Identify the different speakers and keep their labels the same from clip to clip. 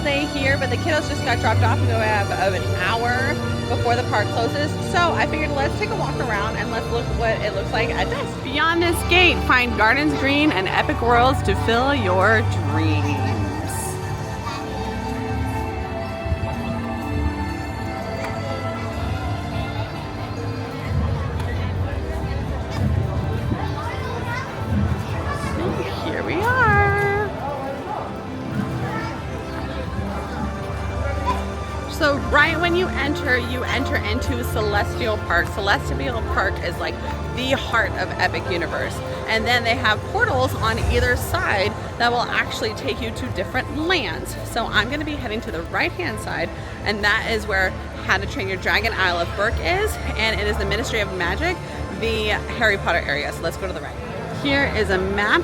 Speaker 1: day here, but the kiddos just got dropped off and we have an hour before the park closes. So I figured let's take a walk around and let's look what it looks like at dusk. Beyond this gate, find gardens green and epic worlds to fill your dreams. So right when you enter into Celestial Park. Celestial Park is like the heart of Epic Universe. And then they have portals on either side that will actually take you to different lands. So I'm gonna be heading to the right-hand side, and that is where How to Train Your Dragon Isle of Berk is, and it is the Ministry of Magic, the Harry Potter area. So let's go to the right. Here is a map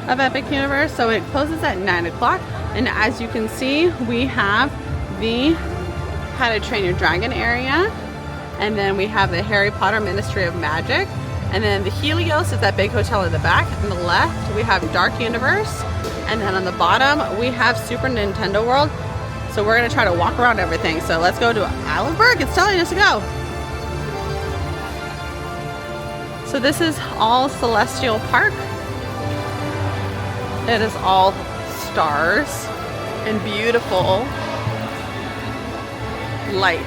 Speaker 1: of Epic Universe. So it closes at 9 o'clock, and as you can see, we have the How to Train Your Dragon area, and then we have the Harry Potter Ministry of Magic, and then the Helios is that big hotel in the back. On the left we have Dark Universe, and then on the bottom we have Super Nintendo World. So we're gonna try to walk around everything. So let's go to Isle of Berk. It's telling us to go. So this is all Celestial Park. It is all stars and beautiful lights.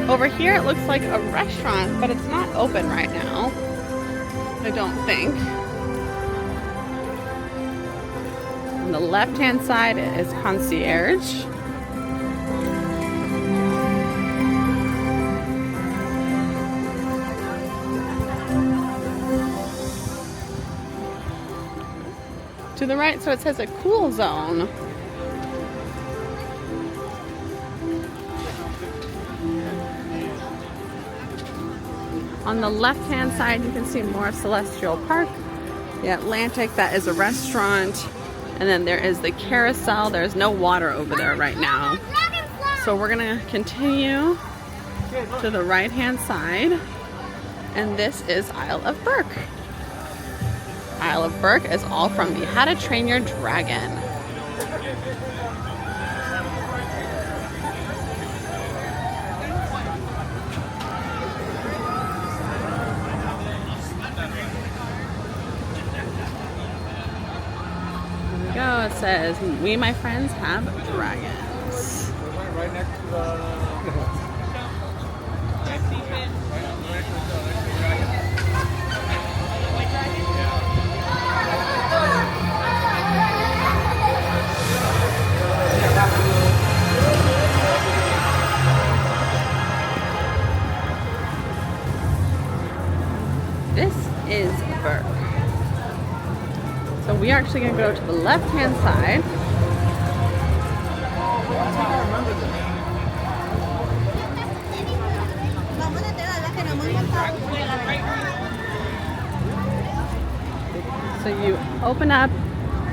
Speaker 1: Over here it looks like a restaurant, but it's not open right now, I don't think. On the left-hand side is Concierge. To the right, so it says a cool zone. On the left-hand side, you can see more of Celestial Park. The Atlantic, that is a restaurant. And then there is the carousel. There's no water over there right now. So we're gonna continue to the right-hand side. And this is Isle of Berk. Isle of Berk is all from the How to Train Your Dragon. It says, "We, my friends, have dragons."
Speaker 2: Right next to the...
Speaker 1: This is Berk. So we are actually going to go to the left-hand side. So you open up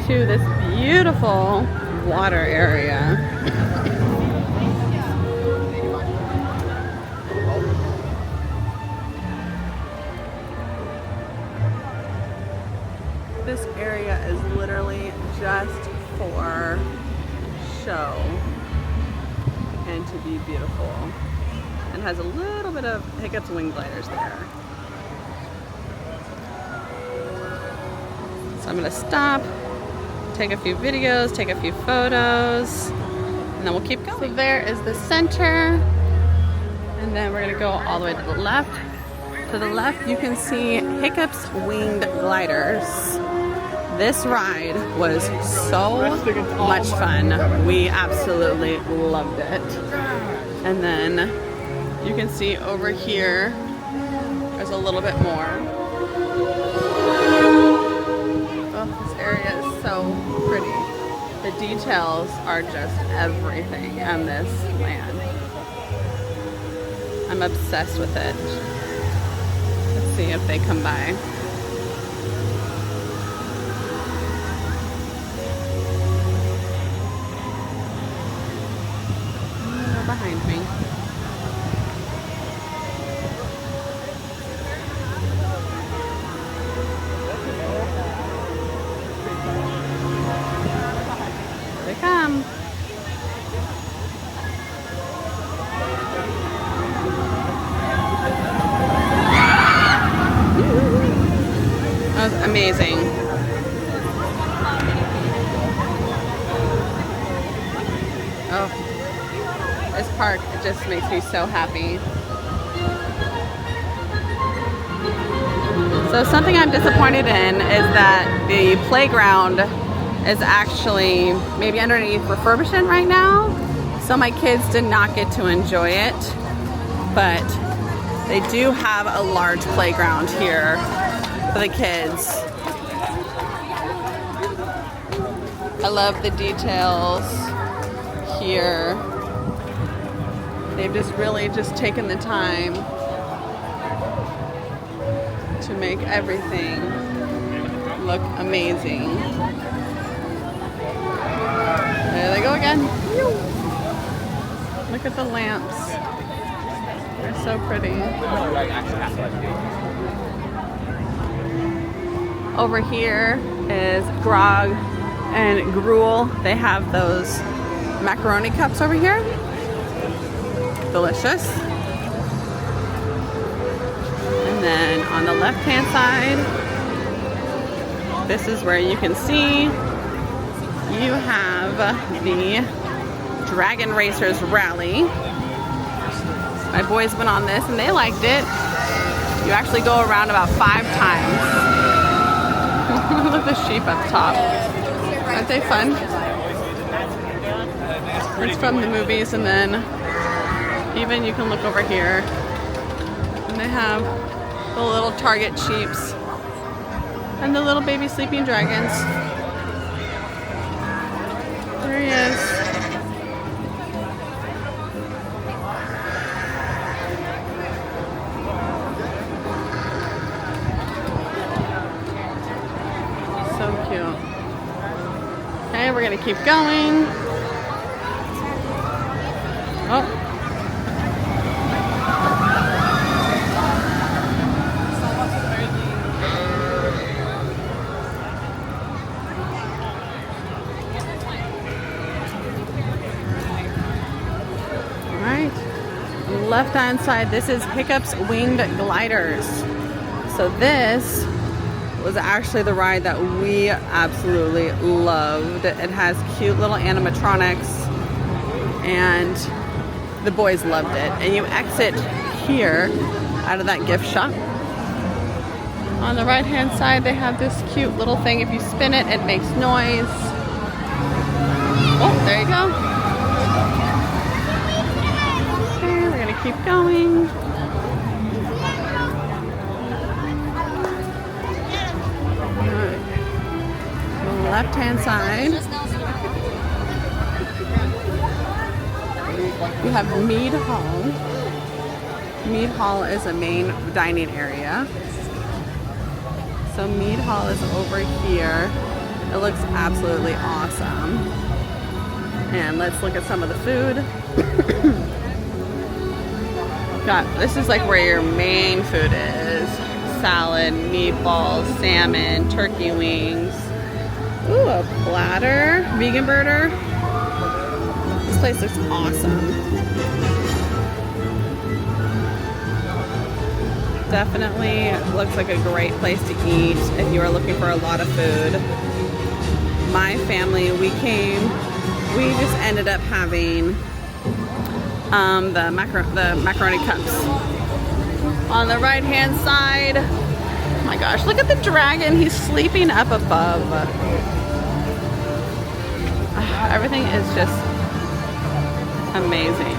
Speaker 1: to this beautiful water area. This area is literally just for show and to be beautiful, and has a little bit of Hiccup's wing gliders there. So I'm gonna stop, take a few videos, take a few photos, and then we'll keep going. So there is the center, and then we're gonna go all the way to the left. To the left, you can see Hiccup's winged gliders. This ride was so much fun. We absolutely loved it. And then you can see over here, there's a little bit more. Oh, this area is so pretty. The details are just everything on this land. I'm obsessed with it. Let's see if they come by. They're behind me. Here they come. That was amazing. Oh, this park, it just makes me so happy. So something I'm disappointed in is that the playground is actually maybe underneath refurbishment right now. So my kids did not get to enjoy it, but they do have a large playground here for the kids. I love the details here. They've just really just taken the time to make everything look amazing. There they go again. Look at the lamps. They're so pretty. Over here is Grog and Gruel. They have those macaroni cups over here. Delicious. And then on the left hand side, this is where you can see you have the Dragon Racers Rally. My boys went on this and they liked it. You actually go around about 5 times. Look at the sheep up top. Aren't they fun? It's from the movies, and then even you can look over here and they have the little target sheeps and the little baby sleeping dragons. There he is. So cute. Okay, we're gonna keep going. Oh. Left hand side, this is Hiccup's Winged Gliders. So this was actually the ride that we absolutely loved. It has cute little animatronics and the boys loved it. And you exit here out of that gift shop. On the right hand side they have this cute little thing. If you spin it, it makes noise. Oh, there you go. Keep going. Right. Left hand side. We have Mead Hall. Mead Hall is a main dining area. So Mead Hall is over here. It looks absolutely awesome. And let's look at some of the food. This is like where your main food is. Salad, meatballs, salmon, turkey wings. Ooh, a platter, vegan burger. This place looks awesome. Definitely looks like a great place to eat if you are looking for a lot of food. My family, we just ended up having the macaroni cups. On the right hand side, oh my gosh, look at the dragon. He's sleeping up above. Everything is just amazing.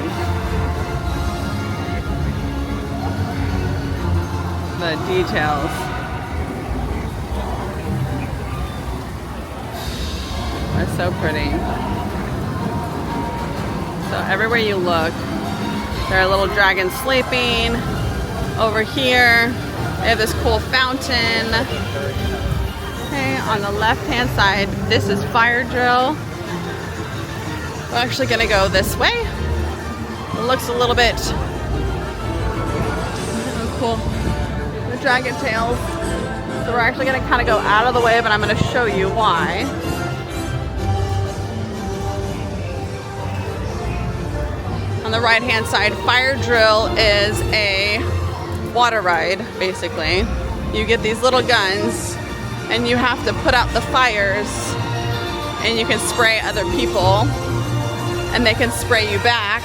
Speaker 1: The details. It's so pretty. So everywhere you look, there are little dragons sleeping. Over here, they have this cool fountain. Okay, on the left-hand side, this is Fyre Drill. We're actually gonna go this way. It looks a little bit cool. The dragon tails. So we're actually gonna kind of go out of the way, but I'm gonna show you why. On the right-hand side, Fyre Drill is a water ride, basically. You get these little guns, and you have to put out the fires, and you can spray other people, and they can spray you back.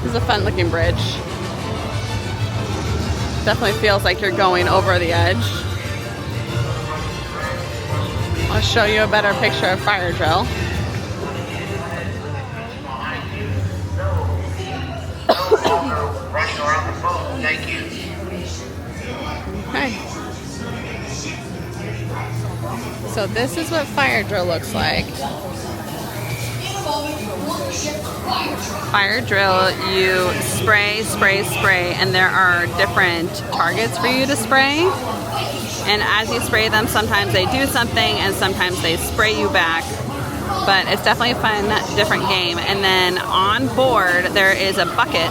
Speaker 1: This is a fun-looking bridge. Definitely feels like you're going over the edge. I'll show you a better picture of Fyre Drill. Okay. So this is what Fyre Drill looks like. Fyre Drill, you spray, and there are different targets for you to spray. And as you spray them, sometimes they do something and sometimes they spray you back. But it's definitely a fun, different game. And then on board, there is a bucket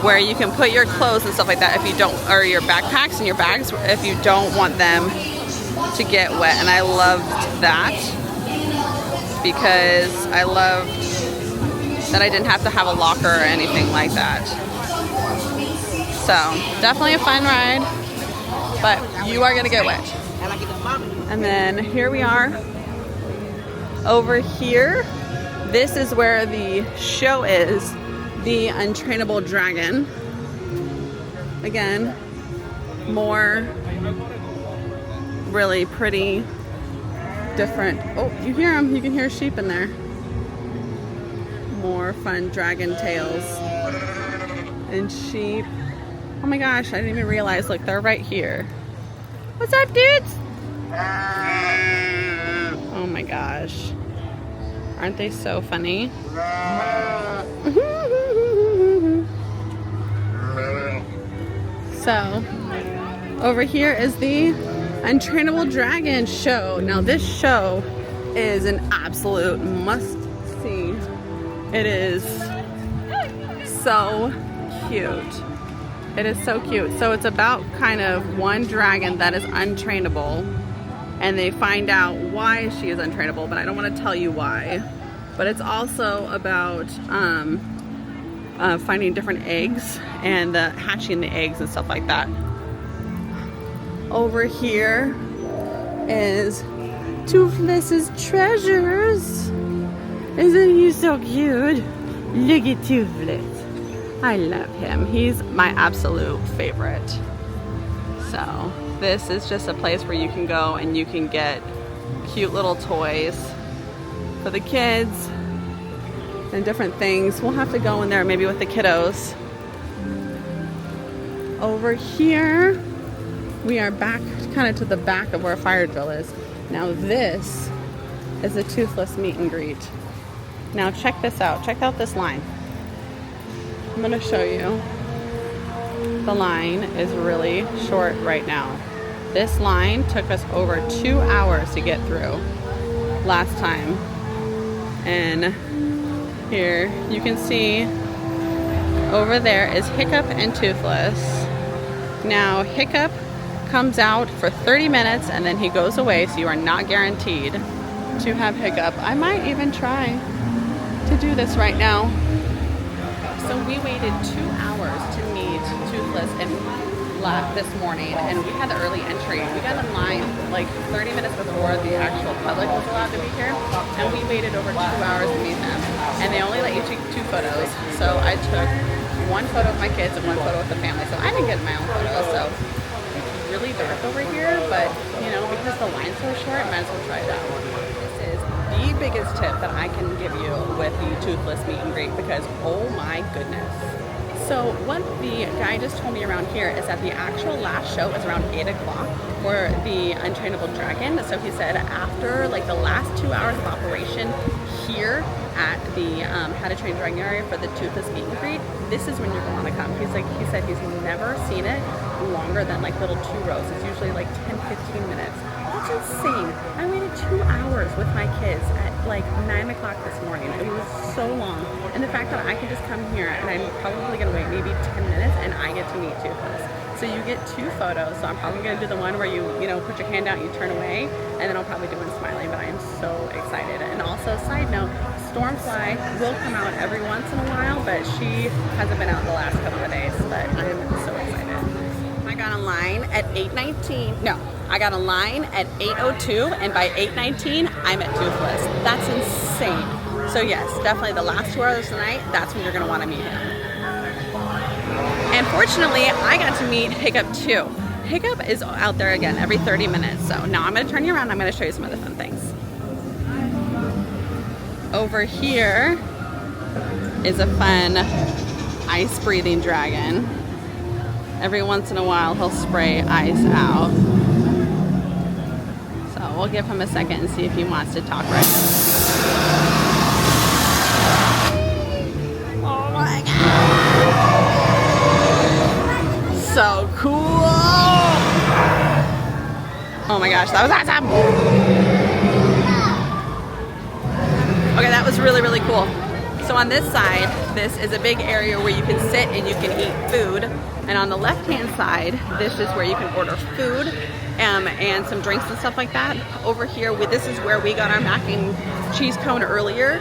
Speaker 1: where you can put your clothes and stuff like that if you don't, or your backpacks and your bags if you don't want them to get wet. And I loved that because I loved that I didn't have to have a locker or anything like that. So definitely a fun ride, but you are gonna get wet. And then here we are over here. This is where the show is, the Untrainable Dragon. Again, more really pretty, different. Oh, you hear them, you can hear sheep in there. More fun dragon tails and sheep. Oh my gosh, I didn't even realize, look, they're right here. What's up, dudes? Oh my gosh. Aren't they so funny? So, over here is the Untrainable Dragon show. Now this show is an absolute must-see. It is so cute. It is so cute. So it's about kind of one dragon that is untrainable, and they find out why she is untrainable, but I don't want to tell you why. But it's also about finding different eggs and hatching the eggs and stuff like that. Over here is Toothless's treasures. Isn't he so cute? Look at Toothless. I love him. He's my absolute favorite. So this is just a place where you can go and you can get cute little toys for the kids and different things. We'll have to go in there maybe with the kiddos. Over here, we are back kind of to the back of where Fyre Drill is. Now this is a Toothless meet and greet. Now check this out. Check out this line. I'm going to show you. The line is really short right now. This line took us over 2 hours to get through last time. And here you can see over there is Hiccup and Toothless. Now Hiccup comes out for 30 minutes and then he goes away, so you are not guaranteed to have Hiccup. I might even try to do this right now. So we waited 2 hours to meet Toothless and left this morning, and we had the early entry. We got in line like 30 minutes before the actual public was allowed to be here, and we waited over 2 hours to meet them. And they only let you take 2 photos. So I took 1 photo of my kids and 1 photo with the family. So I didn't get my own photo. So it's really dark over here, but you know, because the line's so short, I might as well try it out. This is the biggest tip that I can give you with the Toothless meet and greet, because oh my goodness, So what the guy just told me around here is that the actual last show is around 8 o'clock for the Untrainable Dragon. So he said after like the last 2 hours of operation here at the How to Train Your Dragon area for the Toothless meet and greet, this is when you're going to want to come. He said he's never seen it longer than like little 2 rows. It's usually like 10-15 minutes. That's insane. I waited 2 hours with my kids at like 9 o'clock this morning. It was so long. And the fact that I can just come here and I'm probably going to wait maybe 10 minutes and I get to meet Toothless. So you get 2 photos. So I'm probably going to do the one where you put your hand out and you turn away, and then I'll probably do one smiling, but I am so excited. And also, side note, Stormfly will come out every once in a while, but she hasn't been out the last couple of days, but I'm so excited. I got a line at 8:19. No, I got a line at 8:02, and by 8:19, I'm at Toothless. That's insane. So yes, definitely the last 2 hours of the night, that's when you're going to want to meet him. And fortunately, I got to meet Hiccup too. Hiccup is out there again every 30 minutes. So now I'm going to turn you around. I'm going to show you some of the fun things. Over here is a fun ice breathing dragon. Every once in a while, he'll spray ice out. So we'll give him a second and see if he wants to talk right now. Oh my God. So cool. Oh my gosh, that was awesome. Okay, that was really, really cool. So on this side, this is a big area where you can sit and you can eat food. And on the left-hand side, this is where you can order food and some drinks and stuff like that. Over here, this is where we got our mac and cheese cone earlier.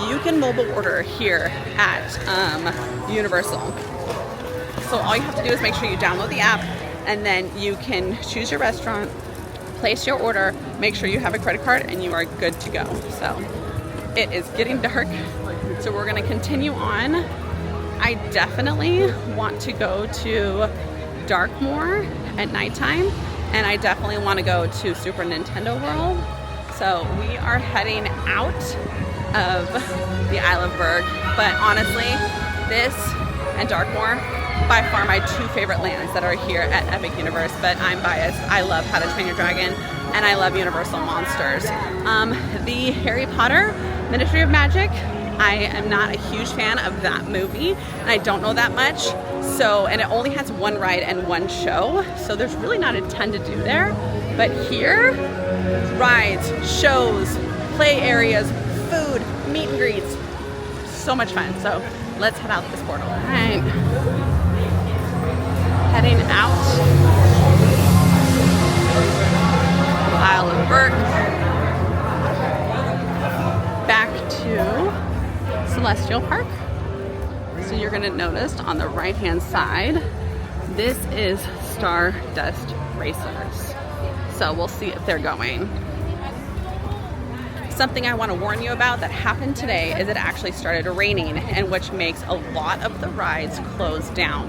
Speaker 1: You can mobile order here at Universal. So all you have to do is make sure you download the app, and then you can choose your restaurant, place your order, make sure you have a credit card, and you are good to go. So it is getting dark, so we're going to continue on. I definitely want to go to Darkmoor at nighttime, and I definitely want to go to Super Nintendo World. So we are heading out of the Isle of Berk, but honestly, this and Darkmoor, by far my 2 favorite lands that are here at Epic Universe, but I'm biased. I love How to Train Your Dragon, and I love Universal Monsters. The Harry Potter Ministry of Magic, I am not a huge fan of that movie, and I don't know that much. So, and it only has 1 ride and 1 show, so there's really not a ton to do there. But here, rides, shows, play areas, food, meet and greets, so much fun. So let's head out this portal. All right, heading out Isle of Berk, back to Celestial Park. So you're going to notice on the right hand side, this is Stardust Racers. So we'll see if they're going. Something I want to warn you about that happened today is it actually started raining, and which makes a lot of the rides close down.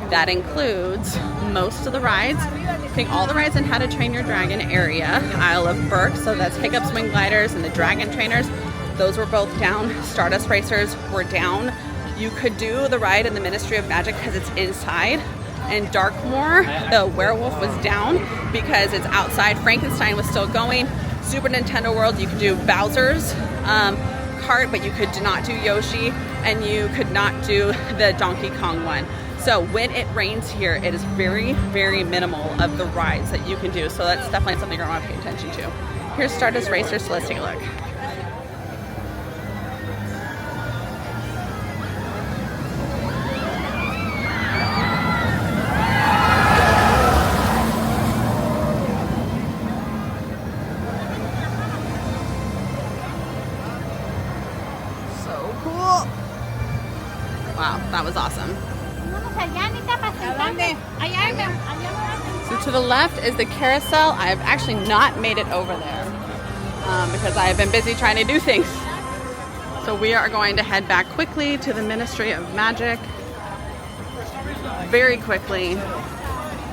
Speaker 1: That includes most of the rides. I think all the rides in How to Train Your Dragon area, Isle of Berk, so that's Hiccup Swing Gliders and the Dragon Trainers, those were both down. Stardust Racers were down. You could do the ride in the Ministry of Magic because it's inside. And Darkmoor, the Werewolf, was down because it's outside. Frankenstein was still going. Super Nintendo World, you could do Bowser's cart, but you could not do Yoshi, and you could not do the Donkey Kong one. So when it rains here, it is very, very minimal of the rides that you can do. So that's definitely something you're going to want to pay attention to. Here's Stardust Racers, so let's take a look. Wow, that was awesome. So to the left is the carousel. I have actually not made it over there because I have been busy trying to do things. So we are going to head back quickly to the Ministry of Magic. Very quickly.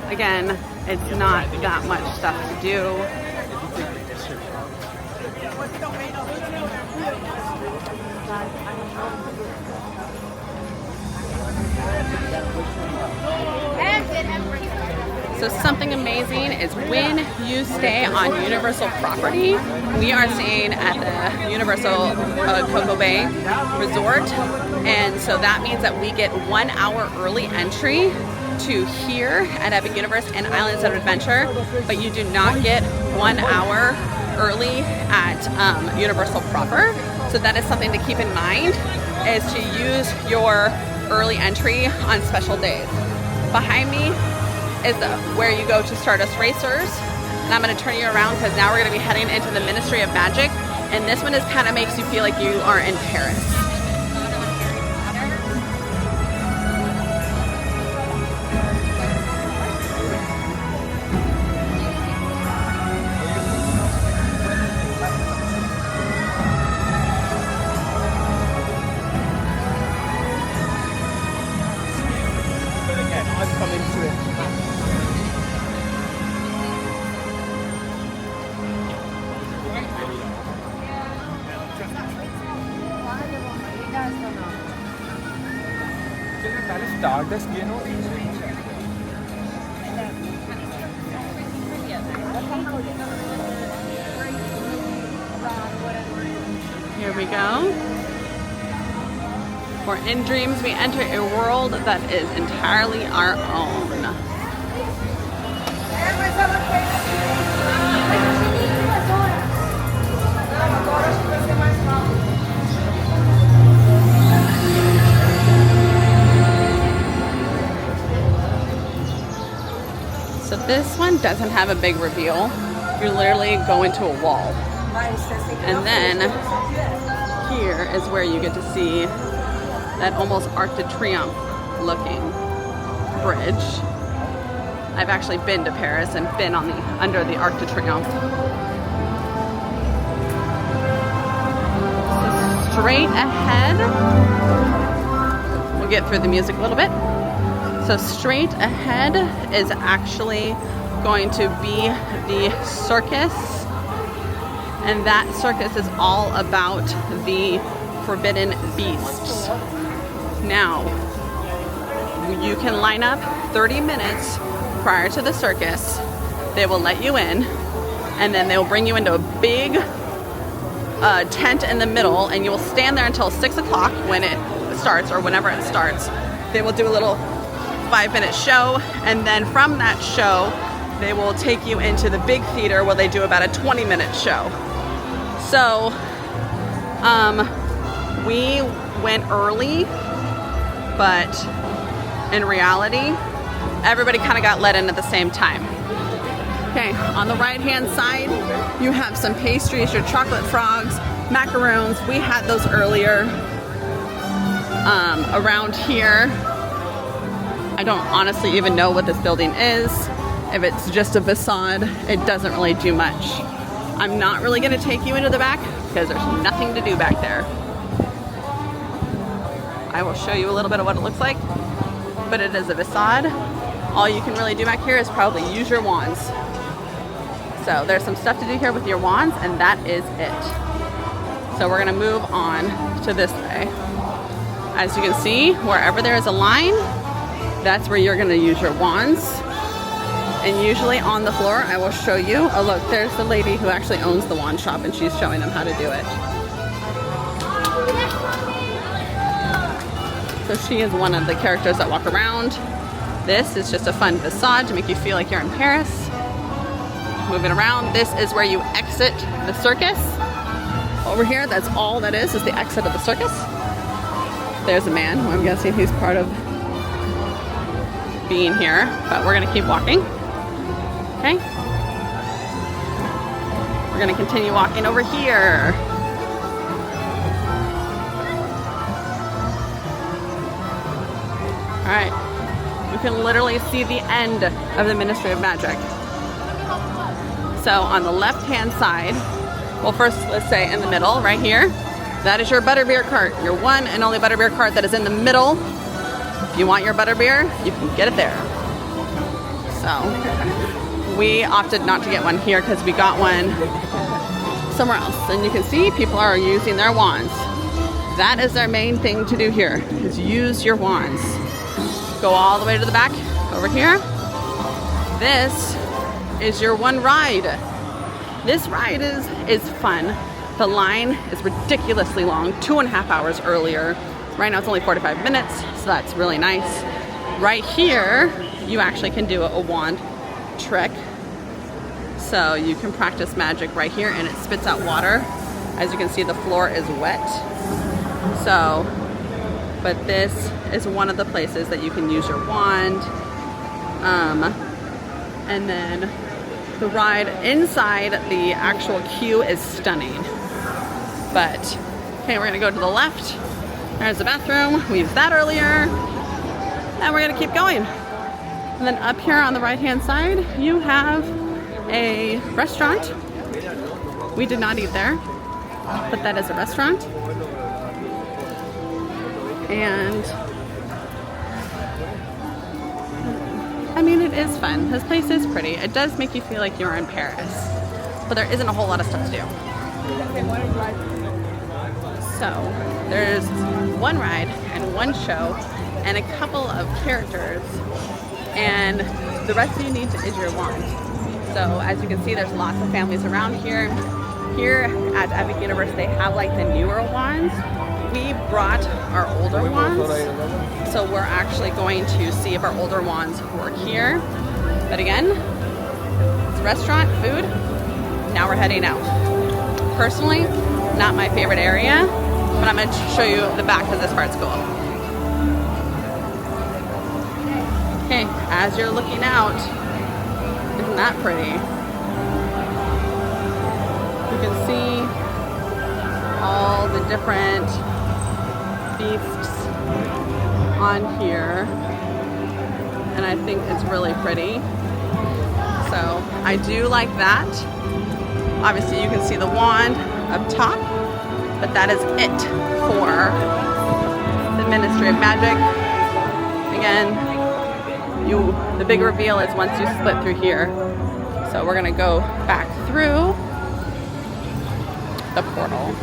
Speaker 1: Again, it's not that much stuff to do. So something amazing is when you stay on Universal property, we are staying at the Universal Cocoa Bay Resort, and so that means that we get 1 hour early entry to here at Epic Universe and Islands of Adventure, but you do not get 1 hour early at Universal proper. So that is something to keep in mind, is to use your early entry on special days. Behind me is where you go to Stardust Racers, and I'm going to turn you around because now we're going to be heading into the Ministry of Magic, and this one is kind of makes you feel like you are in Paris.
Speaker 2: Stardust, you know.
Speaker 1: Here we go. For in dreams, we enter a world that is entirely our own. So this one doesn't have a big reveal. You literally go into a wall. And then here is where you get to see that almost Arc de Triomphe looking bridge. I've actually been to Paris and been on under the Arc de Triomphe. So straight ahead, we'll get through the music a little bit. So straight ahead is actually going to be the circus, and that circus is all about the forbidden beasts. Now, you can line up 30 minutes prior to the circus. They will let you in, and then they'll bring you into a big tent in the middle, and you will stand there until 6 o'clock when it starts, or whenever it starts. They will do a little 5-minute show, and then from that show they will take you into the big theater where they do about a 20-minute show. So we went early, but in reality everybody kind of got let in at the same time. Okay, on the right hand side you have some pastries, your chocolate frogs, macaroons. We had those earlier. Around here, I don't honestly even know what this building is. If it's just a facade, it doesn't really do much. I'm not really going to take you into the back because there's nothing to do back there. I will show you a little bit of what it looks like, but it is a facade. All you can really do back here is probably use your wands. So there's some stuff to do here with your wands, and that is it. So we're going to move on to this way. As you can see, wherever there is a line, that's where you're going to use your wands. And usually on the floor, I will show you. Oh look, there's the lady who actually owns the wand shop, and she's showing them how to do it. So she is one of the characters that walk around. This is just a fun facade to make you feel like you're in Paris. Moving around, this is where you exit the circus. Over here, that's all that is the exit of the circus. There's a man who I'm guessing he's part of being here, but we're gonna keep walking. Okay? We're gonna continue walking over here. All right, you can literally see the end of the Ministry of Magic. So on the left-hand side, well, first let's say in the middle, right here, that is your butterbeer cart, your one and only butterbeer cart that is in the middle. If you want your butterbeer, you can get it there. So we opted not to get one here because we got one somewhere else. And you can see people are using their wands. That is their main thing to do here, is use your wands. go all the way to the back over here. This is your one ride. This ride is fun. The line is ridiculously long, 2.5 hours earlier. Right now it's only 45 minutes, so that's really nice. Right here, you actually can do a wand trick. So you can practice magic right here, and it spits out water. As you can see, the floor is wet. So, but this is one of the places that you can use your wand. And then the ride inside the actual queue is stunning. But, okay, we're gonna go to the left. There's the bathroom. We used that earlier. And we're gonna keep going. And then up here on the right-hand side, you have a restaurant. We did not eat there, but that is a restaurant. And I mean, it is fun. This place is pretty. It does make you feel like you're in Paris, but there isn't a whole lot of stuff to do. So there's one ride and one show and a couple of characters, and the rest you need is your wand. So as you can see, there's lots of families around here. Here at Epic Universe, they have like the newer wands. We brought our older wands, so we're actually going to see if our older wands work here. But again, it's a restaurant, food. Now we're heading out. Personally, not my favorite area, but I'm going to show you the back because this part's cool. Okay, as you're looking out, isn't that pretty? You can see all the different beasts on here, and I think it's really pretty. So I do like that. Obviously you can see the wand up top, but that is it for the Ministry of Magic. Again, the big reveal is once you split through here. So we're gonna go back through the portal.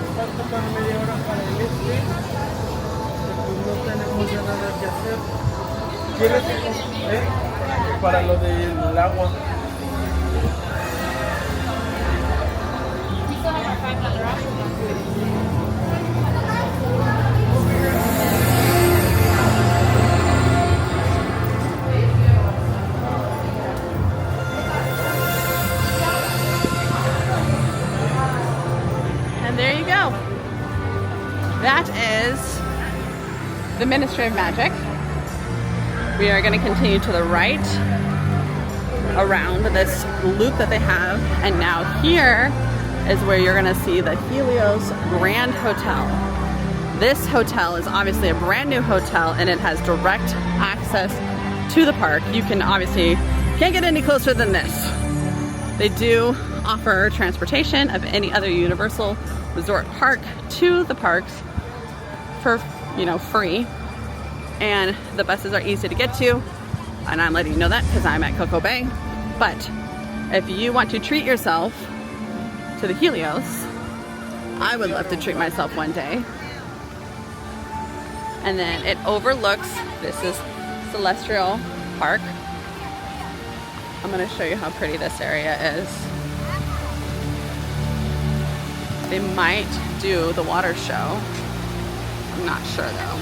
Speaker 1: And there you go. That is the Ministry of Magic. We are going to continue to the right around this loop that they have, and now here is where you're going to see the Helios Grand Hotel. This hotel is obviously a brand new hotel, and it has direct access to the park. You can obviously can't get any closer than this. They do offer transportation of any other Universal Resort park to the parks for, you know, free, and the buses are easy to get to, and I'm letting you know that because I'm at Cocoa Bay. But if you want to treat yourself to the Helios, I would love to treat myself one day. And then it overlooks, this is Celestial Park. I'm going to show you how pretty this area is. They might do the water show. I'm not sure though.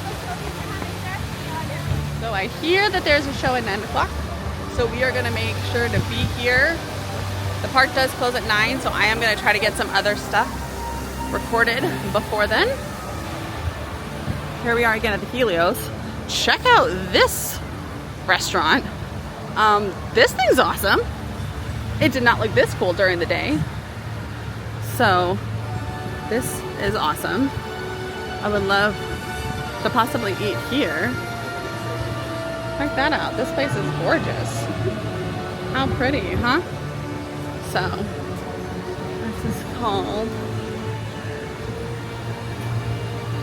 Speaker 1: So I hear that there's a show at 9 o'clock. So we are going to make sure to be here. The park does close at 9, so I am going to try to get some other stuff recorded before then. Here we are again at the Helios. Check out this restaurant. This thing's awesome. It did not look this cool during the day. So this is awesome. I would love to possibly eat here. Check that out. This place is gorgeous. How pretty, huh? So this is called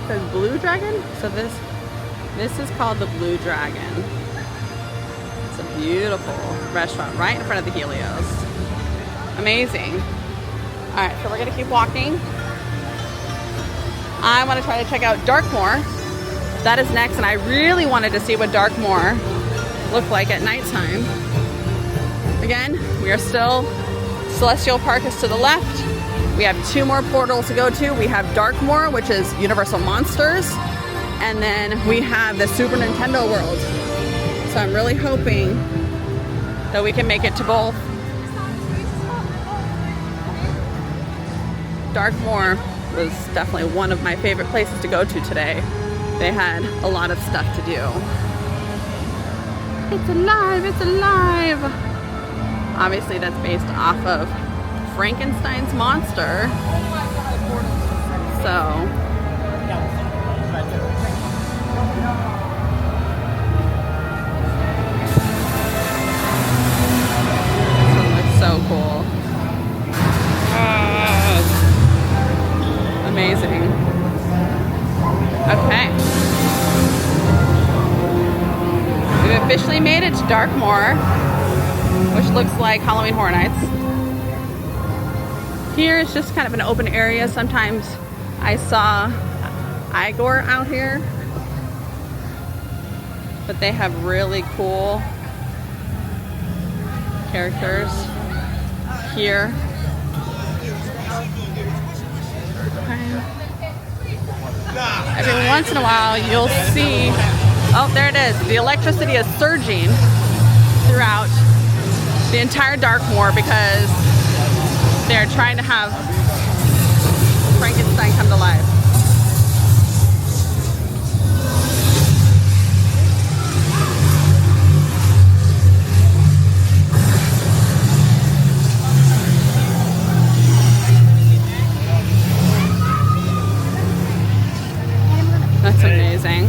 Speaker 1: the Blue Dragon. So this is called the Blue Dragon. It's a beautiful restaurant right in front of the Helios. Amazing. All right, so we're gonna keep walking. I want to try to check out Darkmoor. That is next, and I really wanted to see what Darkmoor look like at nighttime. Again, we are still, Celestial Park is to the left. We have 2 more portals to go to. We have Darkmoor, which is Universal Monsters, and then we have the Super Nintendo World. So I'm really hoping that we can make it to both. Darkmoor was definitely one of my favorite places to go to today. They had a lot of stuff to do. It's alive, it's alive! Obviously that's based off of Frankenstein's monster. So this one looks so cool. Amazing. Okay. We've officially made it to Darkmoor, which looks like Halloween Horror Nights. Here is just kind of an open area. Sometimes I saw Igor out here, but they have really cool characters here. Every once in a while you'll see, oh there it is, the electricity is surging throughout the entire Darkmoor because they're trying to have Frankenstein come to life. That's amazing.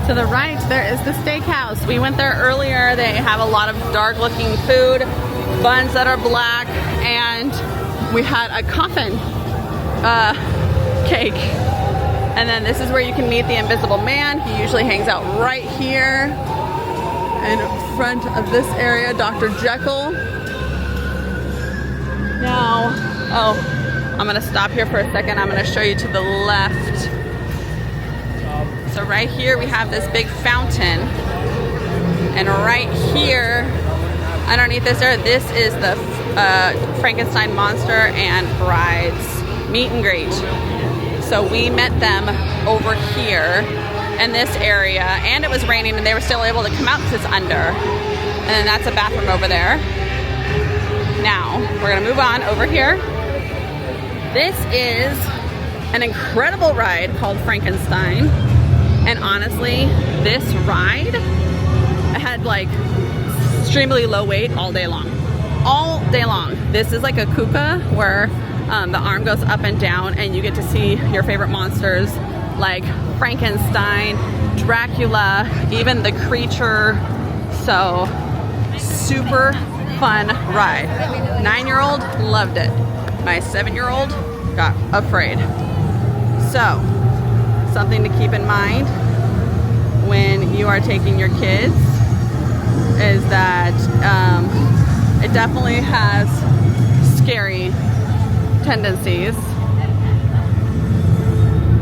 Speaker 1: To the right, there is the steakhouse. We went there earlier. They have a lot of dark looking food, buns that are black, and we had a coffin cake. And then this is where you can meet the Invisible Man. He usually hangs out right here in front of this area, Dr. Jekyll. Now, oh, I'm gonna stop here for a second. I'm gonna show you to the left. So right here we have this big fountain, and right here underneath this area, this is the Frankenstein monster and bride's meet and greet. So we met them over here in this area, and it was raining and they were still able to come out because it's under. And then that's a bathroom over there. Now we're gonna move on over here. This is an incredible ride called Frankenstein. And honestly, this ride had like extremely low wait all day long. All day long. This is like a kuka where the arm goes up and down and you get to see your favorite monsters like Frankenstein, Dracula, even the creature. So super fun ride. 9-year-old loved it. My 7-year-old got afraid. So something to keep in mind when you are taking your kids is that it definitely has scary tendencies,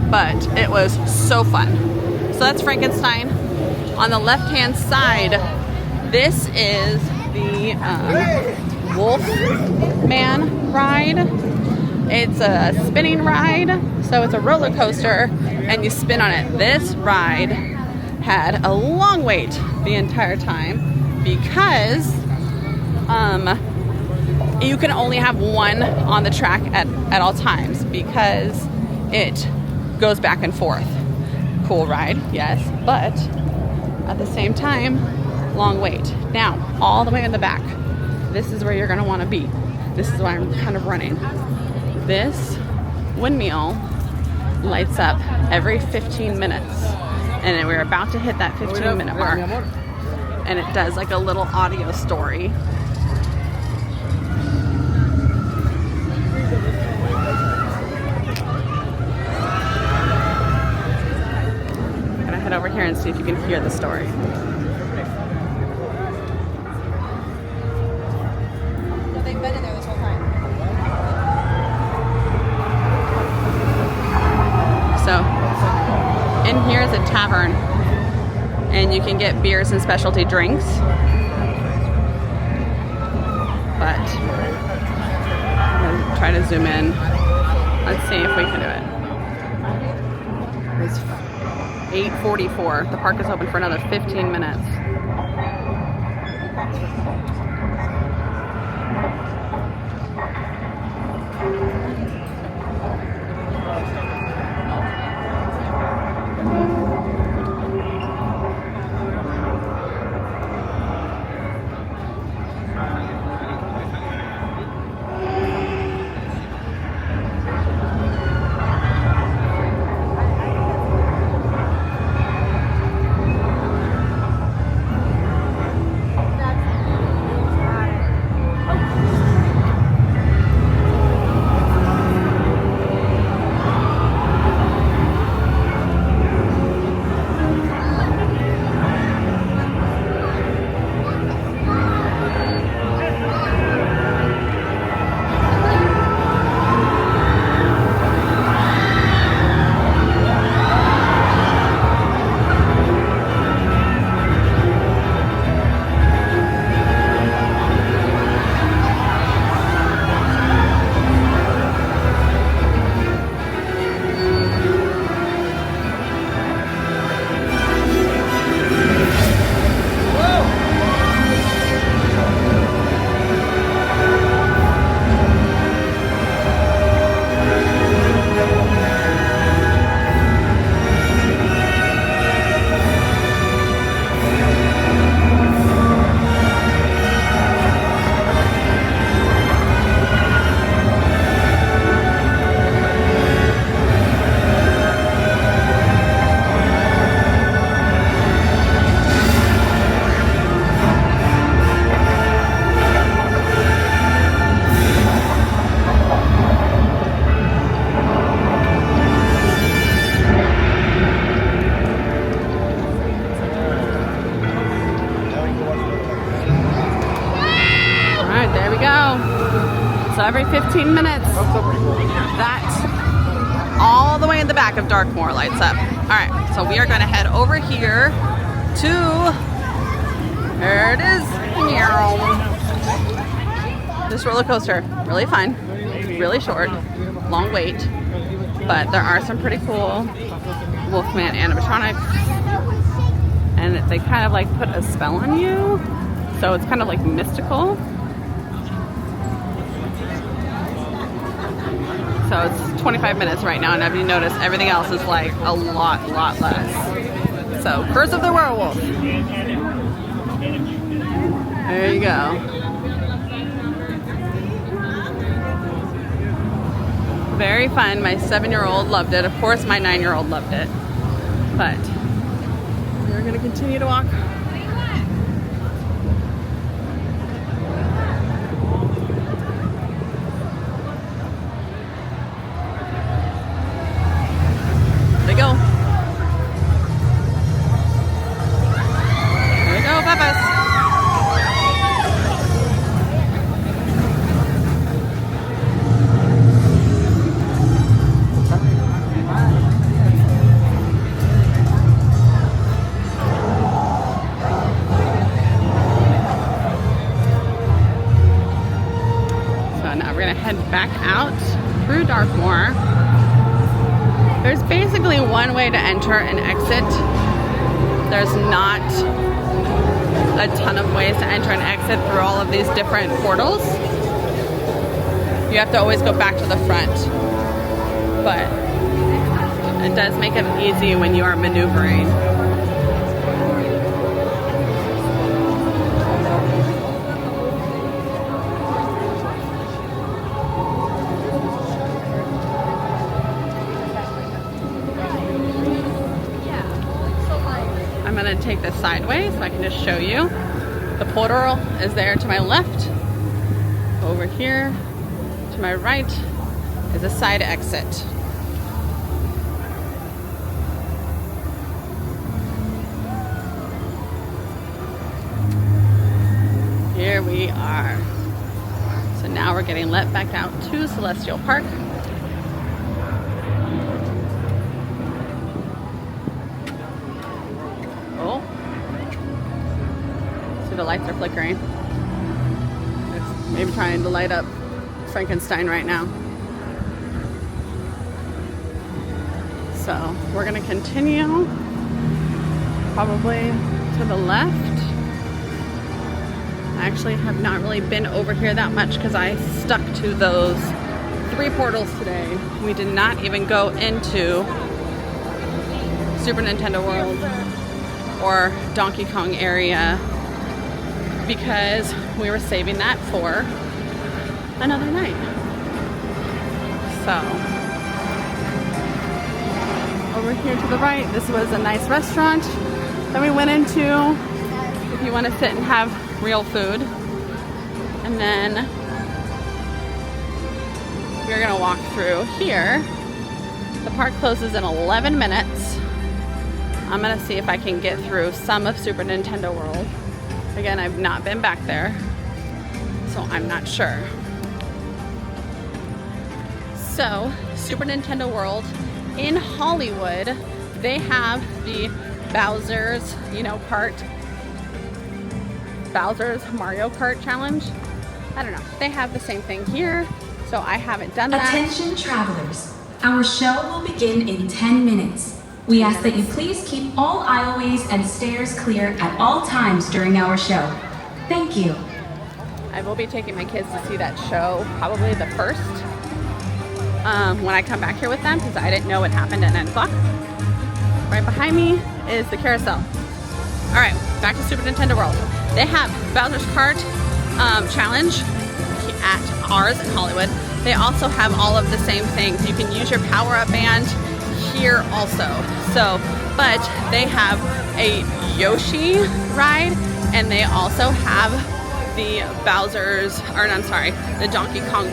Speaker 1: but it was so fun. So that's Frankenstein. On the left hand side, this is the Wolf Man ride. It's a spinning ride, so it's a roller coaster and you spin on it. This ride had a long wait the entire time because you can only have one on the track at all times because it goes back and forth. Cool ride, yes, but at the same time, long wait. Now, all the way in the back, this is where you're gonna wanna be. This is why I'm kind of running. This windmill lights up every 15 minutes. And then we're about to hit that 15-minute mark. And it does like a little audio story. I'm gonna head over here and see if you can hear the story. They've been in there this whole time. So, in here is a tavern, and you can get beers and specialty drinks. But I'm gonna try to zoom in. Let's see if we can do it. It's 8:44. The park is open for another 15 minutes. So every 15 minutes, that all the way in the back of Darkmoor lights up. All right, so we are going to head over here to, there it is, this roller coaster. Really fun, really short, long wait, but there are some pretty cool Wolfman animatronics, and they kind of like put a spell on you, so it's kind of like mystical. So it's 25 minutes right now, and if you notice, everything else is like a lot less. So, Curse of the Werewolf. There you go. Very fun. My 7-year-old loved it. Of course, my 9-year-old loved it. But we're going to continue to walk. Back out through Darkmoor. There's basically one way to enter and exit. There's not a ton of ways to enter and exit through all of these different portals. You have to always go back to the front, but it does make it easy when you are maneuvering. I'm going to take this sideways so I can just show you. The portal is there to my left. Over here to my right is a side exit. Here we are. So now we're getting let back out to Celestial Park. See, the lights are flickering. It's maybe trying to light up Frankenstein right now. So we're gonna continue probably to the left. I actually have not really been over here that much because I stuck to those 3 portals today. We did not even go into Super Nintendo World or Donkey Kong area because we were saving that for another night. So over here to the right, this was a nice restaurant that we went into if you want to sit and have real food. And then we're gonna walk through here. The park closes in 11 minutes. I'm gonna see if I can get through some of Super Nintendo World. Again, I've not been back there, so I'm not sure. So, Super Nintendo World in Hollywood, they have the Bowser's, Bowser's Mario Kart Challenge. I don't know. They have the same thing here, so I haven't done that.
Speaker 2: Attention travelers, our show will begin in 10 minutes. We ask that you please keep all aisleways and stairs clear at all times during our show. Thank you.
Speaker 1: I will be taking my kids to see that show, probably the first, when I come back here with them, because I didn't know what happened at 9 o'clock. Right behind me is the carousel. All right, back to Super Nintendo World. They have Bowser's Kart Challenge at ours in Hollywood. They also have all of the same things. You can use your power-up band here also. So, but they have a Yoshi ride, and they also have the the Donkey Kong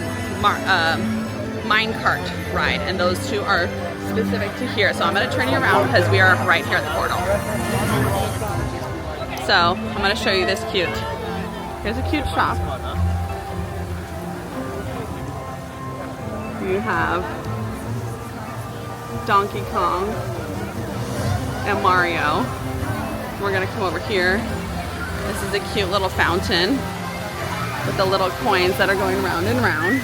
Speaker 1: minecart ride, and those 2 are specific to here. So I'm going to turn you around because we are right here at the portal. So I'm going to show you this cute. Here's a cute shop. You have Donkey Kong and Mario. We're going to come over here. This is a cute little fountain with the little coins that are going round and round.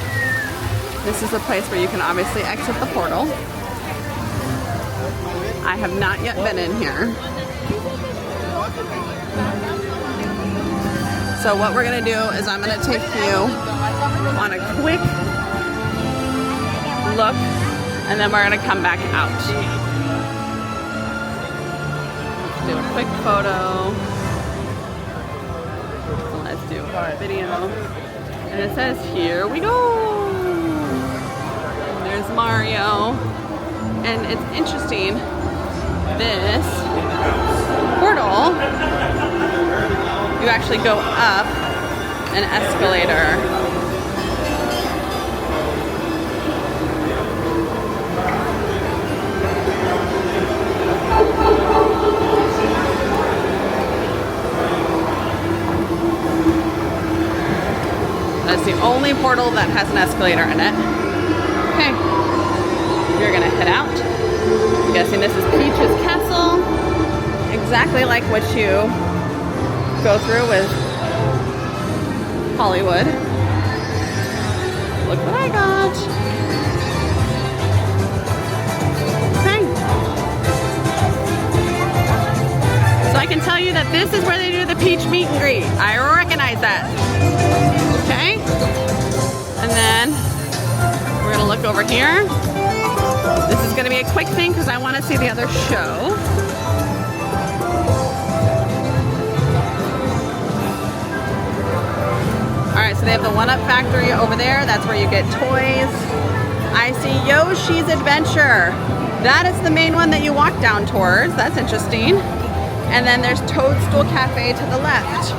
Speaker 1: This is a place where you can obviously exit the portal. I have not yet been in here. So what we're gonna do is I'm gonna take you on a quick look, and then we're gonna come back out. Let's do a quick photo. Let's do a video. And it says, here we go. There's Mario. And it's interesting, this portal, you actually go up an escalator. That's the only portal that has an escalator in it. Okay, you're gonna head out. I'm guessing this is Peach's castle. Exactly like what you go through with Hollywood. Look what I got. Okay. So I can tell you that this is where they do the Peach meet and greet. I recognize that. Okay. And then we're gonna look over here. This is gonna be a quick thing because I want to see the other show. Alright, so they have the One-Up Factory over there. That's where you get toys. I see Yoshi's Adventure. That is the main one that you walk down towards. That's interesting. And then there's Toadstool Cafe to the left.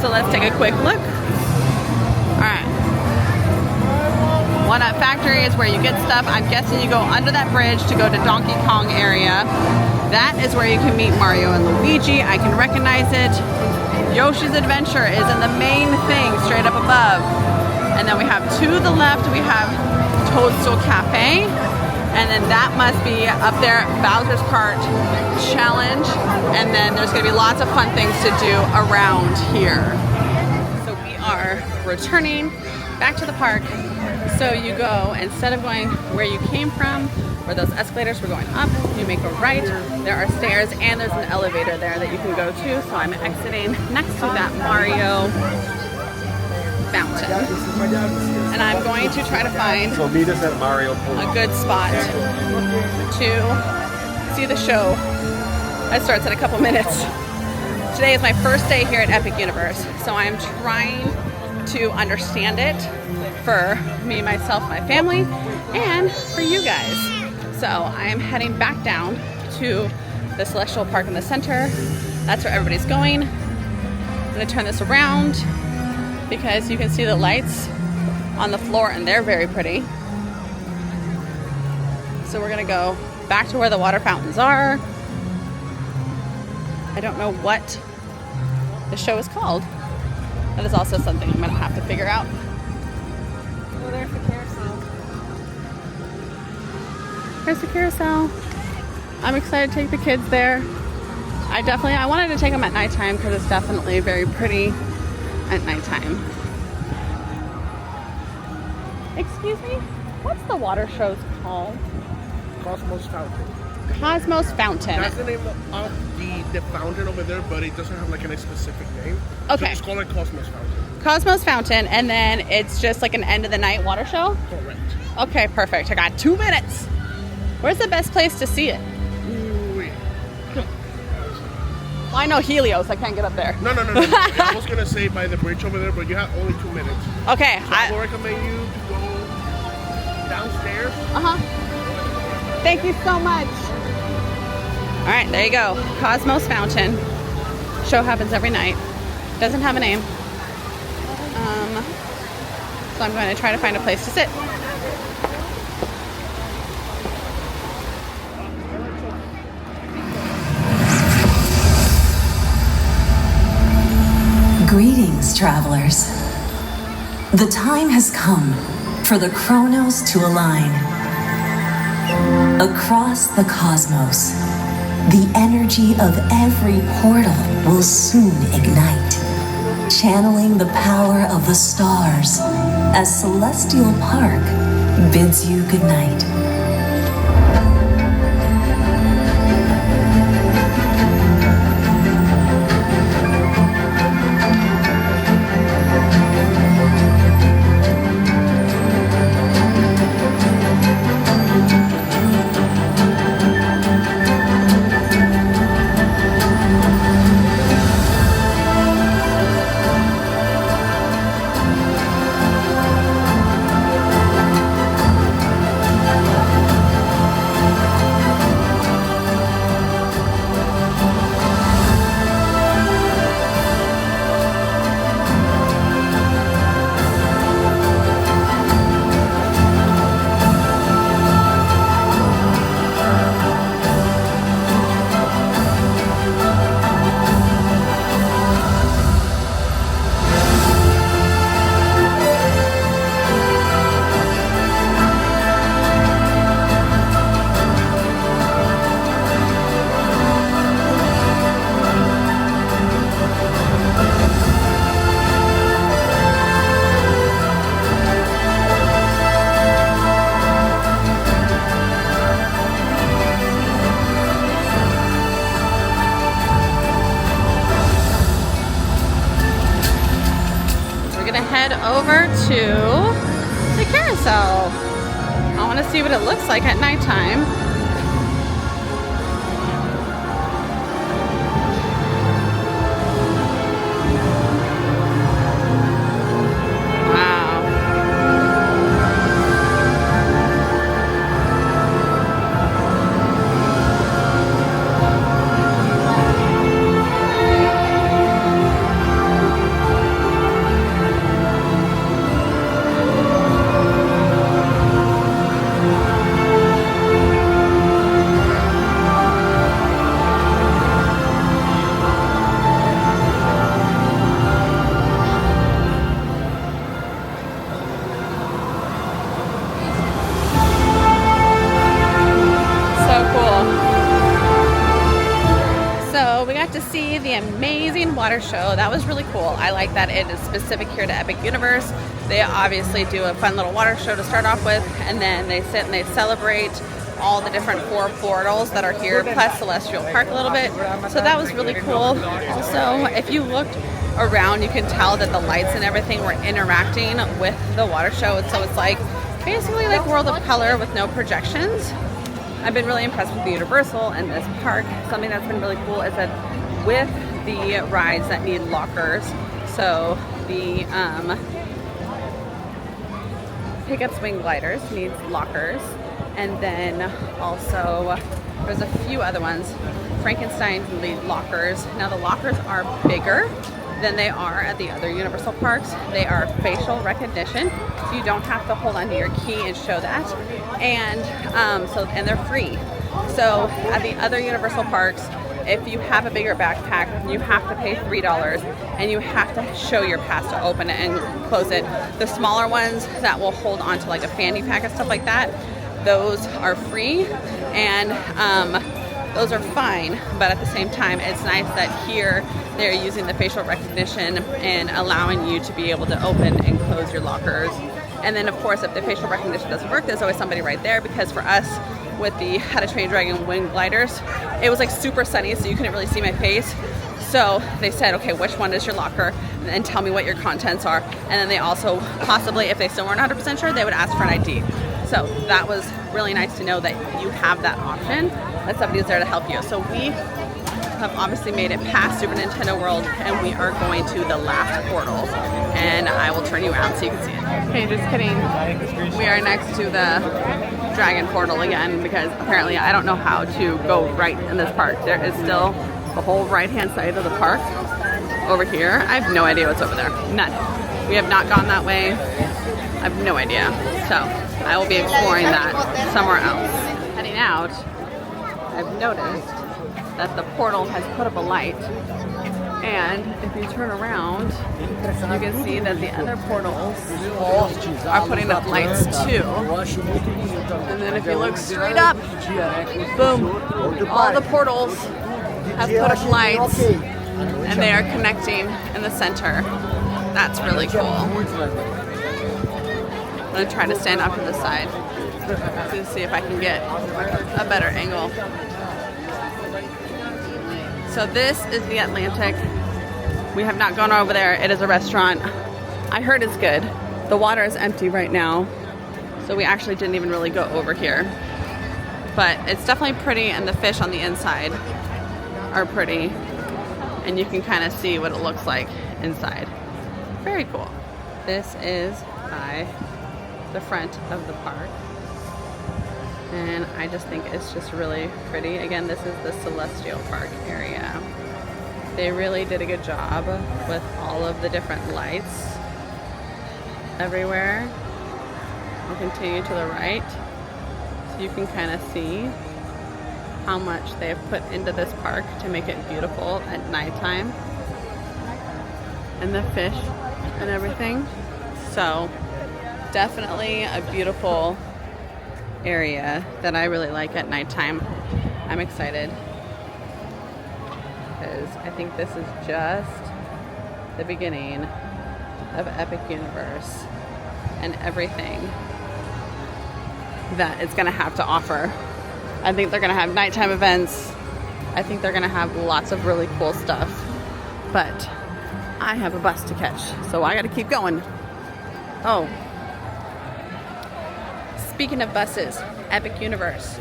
Speaker 1: So let's take a quick look. Alright. One-Up Factory is where you get stuff. I'm guessing you go under that bridge to go to Donkey Kong area. That is where you can meet Mario and Luigi. I can recognize it. Yoshi's Adventure is in the main thing straight up above. And then we have to the left, we have Toadstool Cafe. And then that must be up there, Bowser's Cart Challenge. And then there's gonna be lots of fun things to do around here. So we are returning back to the park. So you go, instead of going where you came from, where those escalators were going up, you make a right. There are stairs and there's an elevator there that you can go to. So I'm exiting next to that Mario fountain. And I'm going to try to find a good spot to see the show that starts in a couple minutes. Today is my first day here at Epic Universe, so I'm trying to understand it for me, myself, my family, and for you guys. So I'm heading back down to the Celestial Park in the center. That's where everybody's going. I'm gonna turn this around because you can see the lights on the floor and they're very pretty. So we're gonna go back to where the water fountains are. I don't know what the show is called. That is also something I'm gonna have to figure out. Oh, there's the carousel. There's the carousel. I'm excited to take the kids there. I wanted to take them at nighttime because it's definitely very pretty at nighttime. Excuse me? What's the water show's called?
Speaker 3: Cosmos Fountain.
Speaker 1: Cosmos Fountain.
Speaker 3: That's the name of the fountain over there, but it doesn't have like a specific name.
Speaker 1: Okay.
Speaker 3: So just call it Cosmos Fountain.
Speaker 1: Cosmos Fountain, and then it's just like an end of the night water show?
Speaker 3: Correct.
Speaker 1: Okay, perfect. I got 2 minutes. Where's the best place to see it? Well, I know Helios. I can't get up there.
Speaker 3: No. I was going to say by the bridge over there, but you have only 2 minutes.
Speaker 1: Okay.
Speaker 3: So I will recommend you to go downstairs.
Speaker 1: Thank you so much. All right, there you go. Cosmos Fountain. Show happens every night. Doesn't have a name. So I'm going to try to find a place to sit.
Speaker 4: Greetings, travelers. The time has come for the chronos to align. Across the cosmos, the energy of every portal will soon ignite, channeling the power of the stars as Celestial Park bids you goodnight.
Speaker 1: Over to the carousel. I want to see what it looks like at nighttime. Wow. water show. That was really cool. I like that it is specific here to Epic Universe. They obviously do a fun little water show to start off with, and then they sit and they celebrate all the different 4 portals that are here, plus Celestial Park a little bit. So that was really cool. Also, if you looked around, you can tell that the lights and everything were interacting with the water show. So it's like basically like World of Color with no projections. I've been really impressed with the Universal and this park. Something that's been really cool is that with the rides that need lockers, so the Hiccup swing gliders needs lockers, and then also there's a few other ones. Frankenstein's need lockers. Now the lockers are bigger than they are at the other Universal parks. They are facial recognition, so you don't have to hold onto your key and show that, and they're free. So at the other Universal parks, if you have a bigger backpack, you have to pay $3 and you have to show your pass to open it and close it. The smaller ones that will hold onto like a fanny pack and stuff like that, those are free, and those are fine, but at the same time, it's nice that here they're using the facial recognition and allowing you to be able to open and close your lockers. And then of course, if the facial recognition doesn't work, there's always somebody right there, because for us, with the How to Train Dragon wing gliders, it was like super sunny, so you couldn't really see my face. So they said, okay, which one is your locker? And tell me what your contents are. And then they also possibly, if they still weren't 100% sure, they would ask for an ID. So that was really nice to know that you have that option, that somebody is there to help you. So we have obviously made it past Super Nintendo World, and we are going to the last portal, and I will turn you around so you can see it. Okay, just kidding. We are next to the Dragon Portal again, because apparently I don't know how to go right in this park. There is still the whole right-hand side of the park over here. I have no idea what's over there. None. We have not gone that way. I have no idea. So I will be exploring that somewhere else. Heading out, I've noticed that the portal has put up a light, and if you turn around, you can see that the other portals are putting up lights too. And then if you look straight up, boom, all the portals have put up lights, and they are connecting in the center. That's really cool. I'm gonna try to stand off to the side to see if I can get a better angle. So this is the Atlantic. We have not gone over there. It is a restaurant. I heard it's good. The water is empty right now, so we actually didn't even really go over here. But it's definitely pretty, and the fish on the inside are pretty, and you can kind of see what it looks like inside. Very cool. This is by the front of the park, and I just think it's just really pretty. Again, this is the Celestial Park area. They really did a good job with all of the different lights everywhere. I'll continue to the right so you can kind of see how much they have put into this park to make it beautiful at nighttime, and the fish and everything. So definitely a beautiful area that I really like at nighttime. I'm excited because I think this is just the beginning of Epic Universe and everything that it's going to have to offer. I think they're going to have nighttime events. I think they're going to have lots of really cool stuff. But I have a bus to catch, so I got to keep going. Oh, speaking of buses, Epic Universe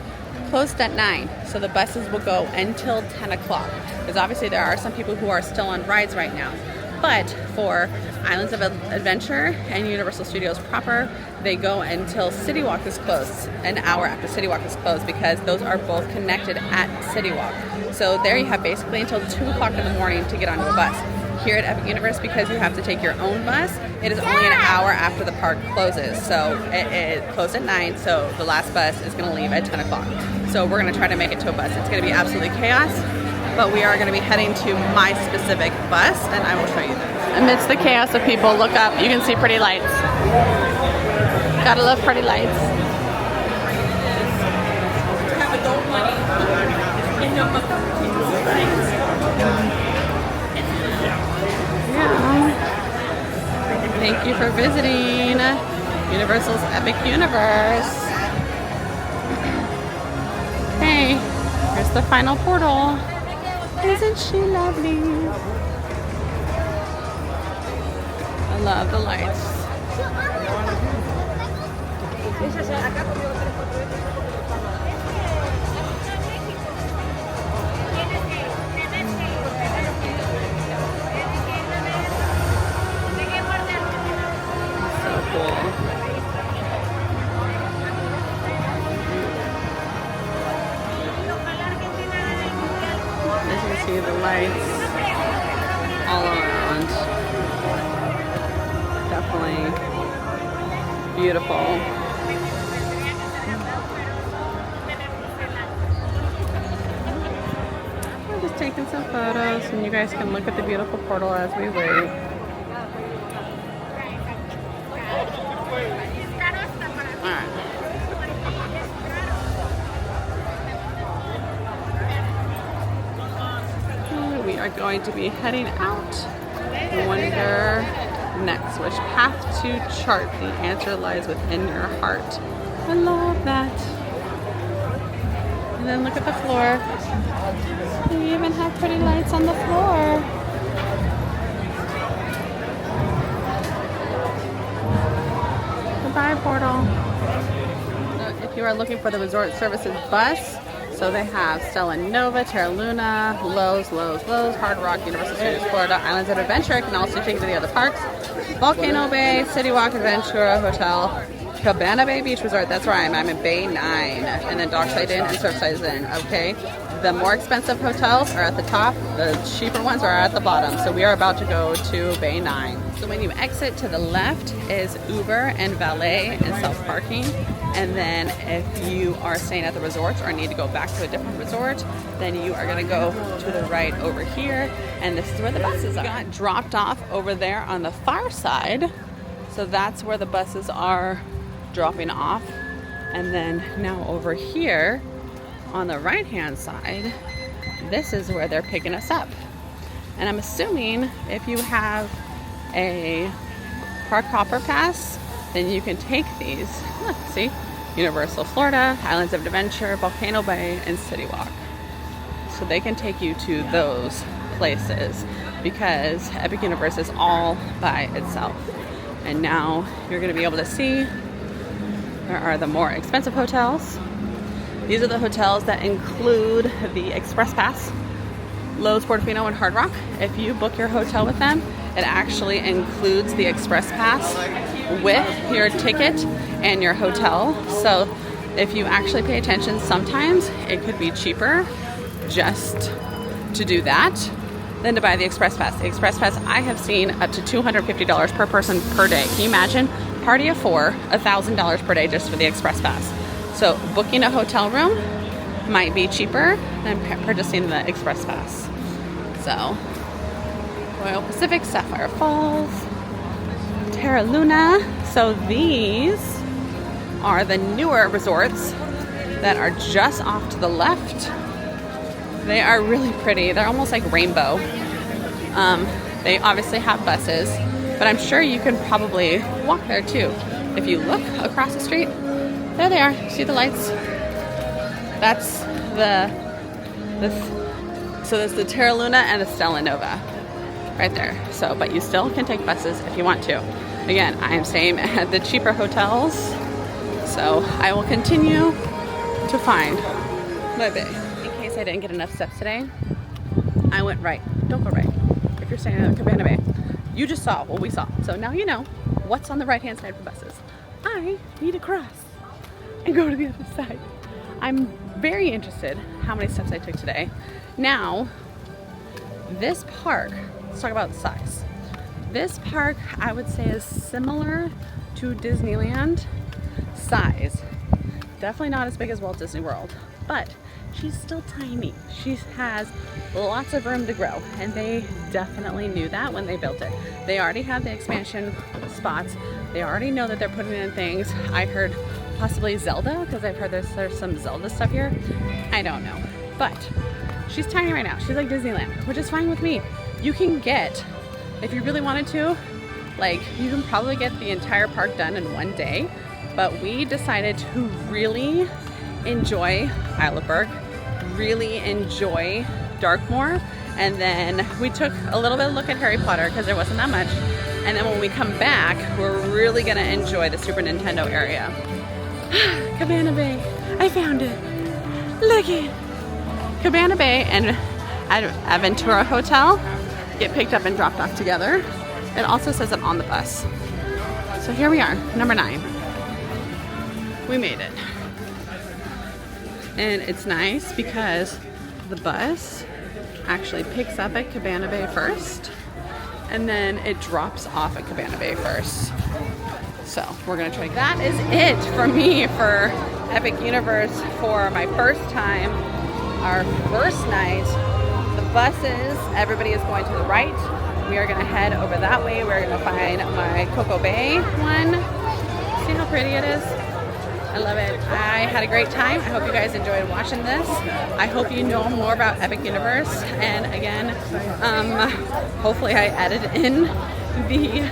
Speaker 1: closed at 9, so the buses will go until 10 o'clock. Because obviously there are some people who are still on rides right now. But for Islands of Adventure and Universal Studios proper, they go until City Walk is closed, an hour after City Walk is closed, because those are both connected at City Walk. So there you have basically until 2 o'clock in the morning to get onto a bus. Here at Epic Universe, because you have to take your own bus, it is only an hour after the park closes. So it closed at 9, so the last bus is going to leave at 10 o'clock. So we're going to try to make it to a bus. It's going to be absolutely chaos, but we are going to be heading to my specific bus, and I will show you that. Amidst the chaos of people, look up, you can see pretty lights. Gotta love pretty lights. you. Thank you for visiting Universal's Epic Universe. Okay, here's the final portal. Isn't she lovely? I love the lights. So cool. As you can see, the lights all around. Definitely beautiful. We're just taking some photos, and you guys can look at the beautiful portal as we wait. We are going to be heading out. I wonder next which path to chart. The answer lies within your heart. I love that. And then look at the floor. We even have pretty lights on the floor. Goodbye, portal. So if you are looking for the Resort Services bus, so they have Stella Nova, Terra Luna, Lowe's, Hard Rock, Universal Studios Florida, Islands of Adventure. It can also take you to the other parks. Volcano Bay, City Walk Adventure Hotel, Cabana Bay Beach Resort. That's where I am. I'm in Bay 9. And then Dockside Inn and Surfside Inn. Okay. The more expensive hotels are at the top. The cheaper ones are at the bottom. So we are about to go to Bay 9. So when you exit to the left is Uber and valet and self-parking. And then if you are staying at the resorts or need to go back to a different resort, then you are going to go to the right over here. And this is where the buses are. Got dropped off over there on the far side. So that's where the buses are dropping off. And then now over here on the right hand side, this is where they're picking us up. And I'm assuming if you have a Park Hopper Pass, then you can take these. Look, see? Universal Florida, Islands of Adventure, Volcano Bay, and City Walk. So they can take you to those places because Epic Universe is all by itself. And now you're going to be able to see there are the more expensive hotels. These are the hotels that include the Express Pass, Lowe's, Portofino, and Hard Rock. If you book your hotel with them, it actually includes the Express Pass with your ticket and your hotel. So if you actually pay attention, sometimes it could be cheaper just to do that than to buy the Express Pass. The Express Pass, I have seen up to $250 per person per day. Can you imagine? Party of 4, $1,000 per day just for the Express Pass. So booking a hotel room might be cheaper than purchasing the Express Pass. So Royal Pacific, Sapphire Falls, Terra Luna. So these are the newer resorts that are just off to the left. They are really pretty. They're almost like rainbow. They obviously have buses, but I'm sure you can probably walk there too. If you look across the street, there they are. See the lights? That's so there's the Terra Luna and the Stella Nova right there. So, but you still can take buses if you want to. Again, I am staying at the cheaper hotels, so I will continue to find my bay. In case I didn't get enough steps today, I went right. Don't go right. If you're staying at Cabana Bay, you just saw what we saw. So now you know what's on the right-hand side for buses. I need to cross and go to the other side. I'm very interested how many steps I took today. Now, this park, let's talk about size. This park, I would say, is similar to Disneyland size. Definitely not as big as Walt Disney World, but she's still tiny. She has lots of room to grow, and they definitely knew that when they built it. They already have the expansion spots. They already know that they're putting in things. I heard possibly Zelda, because I've heard there's some Zelda stuff here. I don't know, but she's tiny right now. She's like Disneyland, which is fine with me. You can get if you really wanted to, like, you can probably get the entire park done in one day, but we decided to really enjoy Isle of Berk, really enjoy Darkmoor, and then we took a little bit of a look at Harry Potter because there wasn't that much, and then when we come back, we're really gonna enjoy the Super Nintendo area. Cabana Bay, I found it. Look it. Cabana Bay and Aventura Hotel get picked up and dropped off together. It also says it on the bus. So here we are, number 9. We made it. And it's nice because the bus actually picks up at Cabana Bay first, and then it drops off at Cabana Bay first. So we're gonna try. That is it for me for Epic Universe for my first time, our first night. The buses, everybody is going to the right. We are gonna head over that way. We're gonna find my Coco Bay one. See how pretty it is? I love it. I had a great time. I hope you guys enjoyed watching this. I hope you know more about Epic Universe. And again, hopefully I added in the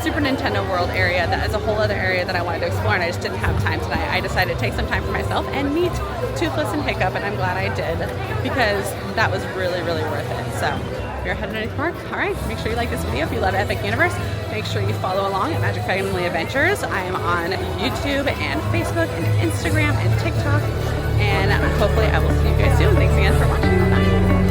Speaker 1: Super Nintendo World area. That is a whole other area that I wanted to explore, and I just didn't have time tonight. I decided to take some time for myself and meet Toothless and Hiccup, and I'm glad I did because that was really, really worth it. So if you're headed to the park, all right, make sure you like this video. If you love Epic Universe, make sure you follow along at Magic Family Adventures. I am on YouTube and Facebook and Instagram and TikTok, and hopefully I will see you guys soon. Thanks again for watching. Bye.